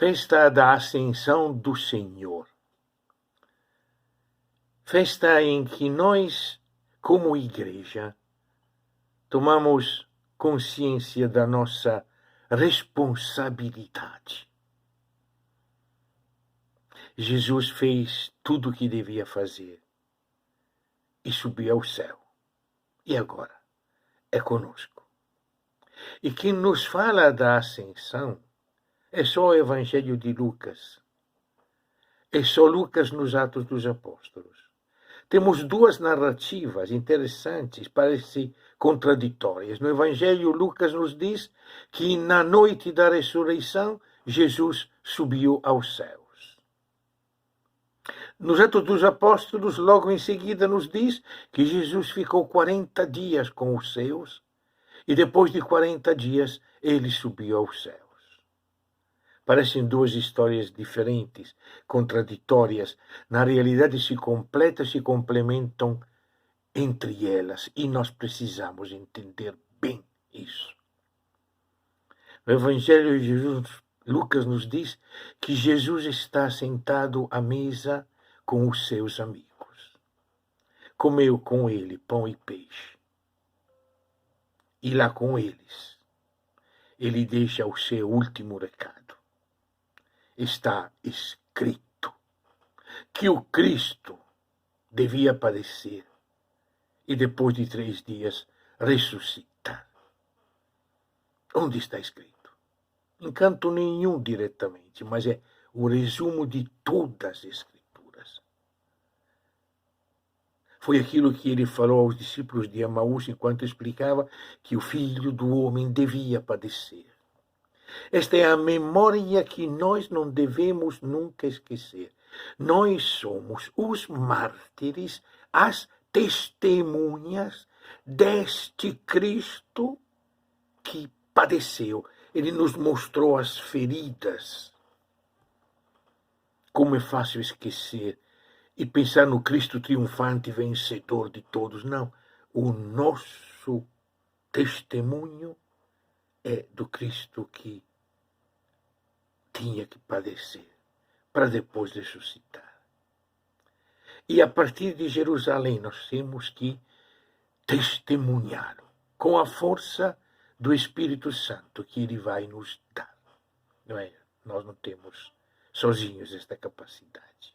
Festa da Ascensão do Senhor. Festa em que nós, como igreja, tomamos consciência da nossa responsabilidade. Jesus fez tudo o que devia fazer e subiu ao céu. E agora é conosco. E quem nos fala da ascensão é só o Evangelho de Lucas. É só Lucas nos Atos dos Apóstolos. Temos duas narrativas interessantes, parecem contraditórias. No Evangelho, Lucas nos diz que na noite da ressurreição, Jesus subiu aos céus. Nos Atos dos Apóstolos, logo em seguida, nos diz que Jesus ficou 40 dias com os seus e depois de 40 dias ele subiu aos céus. Parecem duas histórias diferentes, contraditórias. Na realidade, se completam, se complementam entre elas. E nós precisamos entender bem isso. No Evangelho de Jesus, Lucas nos diz que Jesus está sentado à mesa com os seus amigos. Comeu com ele pão e peixe. E lá com eles, ele deixa o seu último recado. Está escrito que o Cristo devia padecer e depois de 3 dias ressuscitar. Onde está escrito? Em canto nenhum diretamente, mas é o resumo de todas as Escrituras. Foi aquilo que ele falou aos discípulos de Emaús enquanto explicava que o Filho do Homem devia padecer. Esta é a memória que nós não devemos nunca esquecer. Nós somos os mártires, as testemunhas deste Cristo que padeceu. Ele nos mostrou as feridas. Como é fácil esquecer e pensar no Cristo triunfante, vencedor de todos. Não, o nosso testemunho é do Cristo que tinha que padecer para depois ressuscitar. E a partir de Jerusalém nós temos que testemunhá-lo com a força do Espírito Santo que ele vai nos dar. Não é? Nós não temos sozinhos esta capacidade.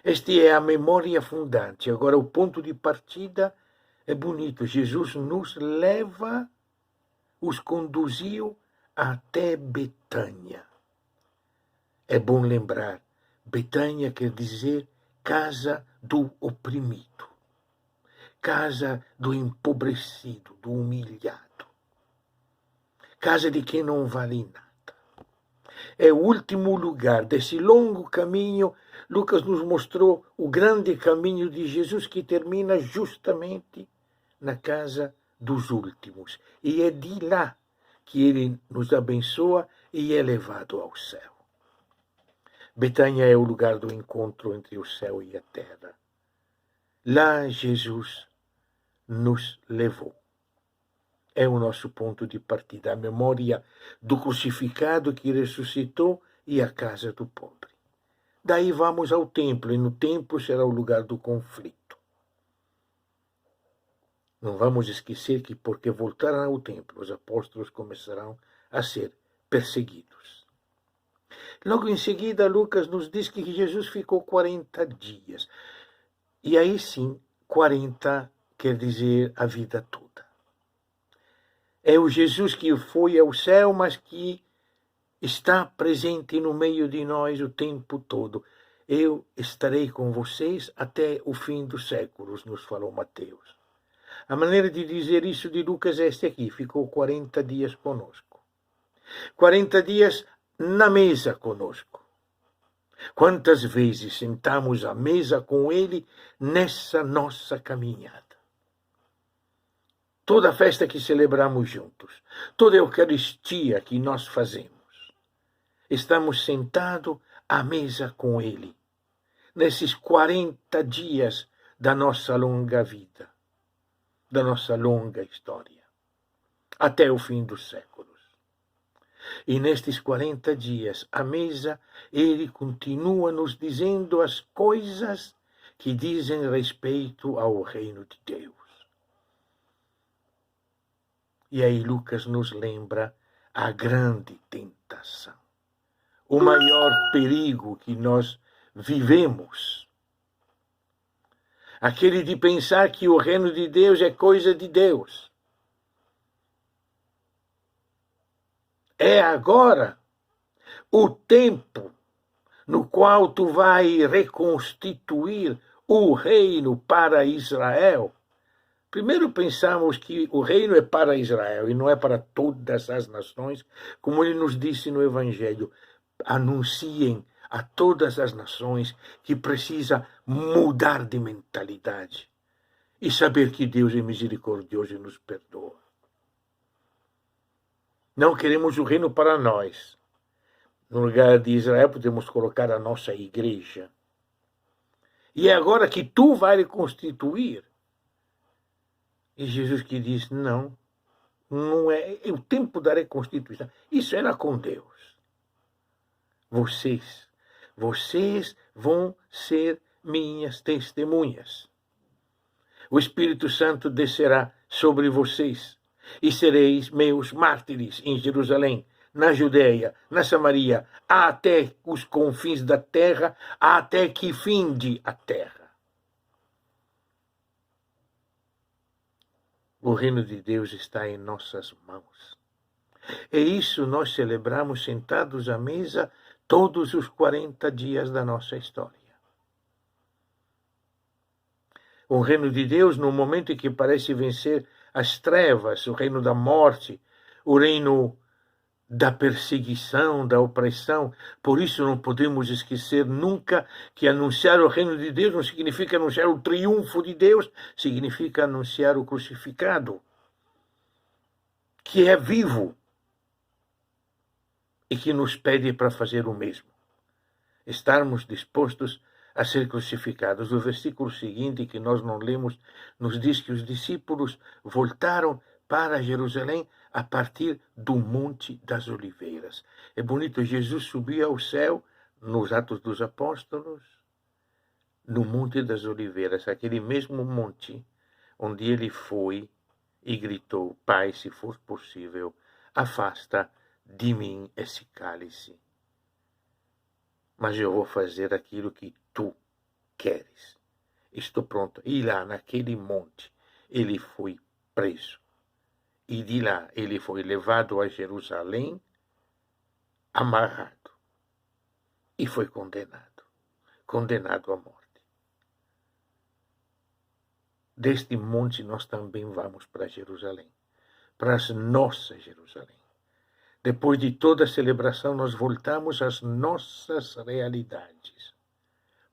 Esta é a memória fundante. Agora o ponto de partida é bonito. Jesus nos leva, os conduziu até Betânia. É bom lembrar, Betânia quer dizer casa do oprimido, casa do empobrecido, do humilhado, casa de quem não vale nada. É o último lugar desse longo caminho. Lucas nos mostrou o grande caminho de Jesus que termina justamente na casa dos últimos. E é de lá que ele nos abençoa e é levado ao céu. Betânia é o lugar do encontro entre o céu e a terra. Lá Jesus nos levou. É o nosso ponto de partida, a memória do crucificado que ressuscitou e a casa do pobre. Daí vamos ao templo, e no templo será o lugar do conflito. Não vamos esquecer que, porque voltaram ao templo, os apóstolos começarão a ser perseguidos. Logo em seguida, Lucas nos diz que Jesus ficou 40 dias. E aí sim, 40 quer dizer a vida toda. É o Jesus que foi ao céu, mas que está presente no meio de nós o tempo todo. Eu estarei com vocês até o fim dos séculos, nos falou Mateus. A maneira de dizer isso de Lucas é esta aqui: ficou 40 dias conosco. 40 dias na mesa conosco. Quantas vezes sentamos à mesa com ele nessa nossa caminhada? Toda a festa que celebramos juntos, toda a Eucaristia que nós fazemos, estamos sentados à mesa com ele, nesses 40 dias da nossa longa vida, da nossa longa história, até o fim dos séculos. E nestes 40 dias, à mesa, ele continua nos dizendo as coisas que dizem respeito ao reino de Deus. E aí Lucas nos lembra a grande tentação, o maior perigo que nós vivemos. Aquele de pensar que o reino de Deus é coisa de Deus. É agora o tempo no qual tu vai reconstituir o reino para Israel. Primeiro pensamos que o reino é para Israel e não é para todas as nações, como ele nos disse no Evangelho. Anunciem a todas as nações que precisa mudar de mentalidade e saber que Deus é misericordioso e nos perdoa. Não queremos o reino para nós. No lugar de Israel podemos colocar a nossa igreja. E é agora que tu vai reconstituir. E Jesus que diz, não é o tempo da reconstituição. Isso era com Deus. Vocês vão ser minhas testemunhas. O Espírito Santo descerá sobre vocês e sereis meus mártires em Jerusalém, na Judeia, na Samaria, até os confins da terra, até que finde a terra. O reino de Deus está em nossas mãos. E isso nós celebramos sentados à mesa todos os 40 dias da nossa história. O reino de Deus, no momento em que parece vencer as trevas, o reino da morte, o reino da perseguição, da opressão. Por isso não podemos esquecer nunca que anunciar o reino de Deus não significa anunciar o triunfo de Deus, significa anunciar o crucificado, que é vivo e que nos pede para fazer o mesmo. Estarmos dispostos a ser crucificados. O versículo seguinte, que nós não lemos, nos diz que os discípulos voltaram para Jerusalém a partir do Monte das Oliveiras. É bonito, Jesus subiu ao céu nos Atos dos Apóstolos, no Monte das Oliveiras, aquele mesmo monte onde ele foi e gritou, Pai, se for possível, afasta de mim esse cálice. Mas eu vou fazer aquilo que tu queres. Estou pronto. E lá, naquele monte, ele foi preso. E de lá, ele foi levado a Jerusalém, amarrado. E foi condenado. Condenado à morte. Deste monte, nós também vamos para Jerusalém. Para as nossas Jerusalém. Depois de toda a celebração, nós voltamos às nossas realidades,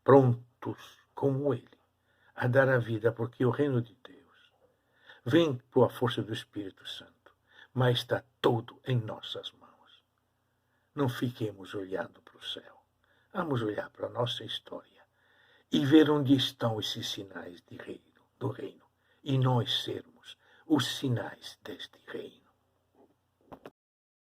prontos, como Ele, a dar a vida, porque o reino de Deus vem por a força do Espírito Santo, mas está todo em nossas mãos. Não fiquemos olhando para o céu, vamos olhar para a nossa história e ver onde estão esses sinais do reino, e nós sermos os sinais deste reino.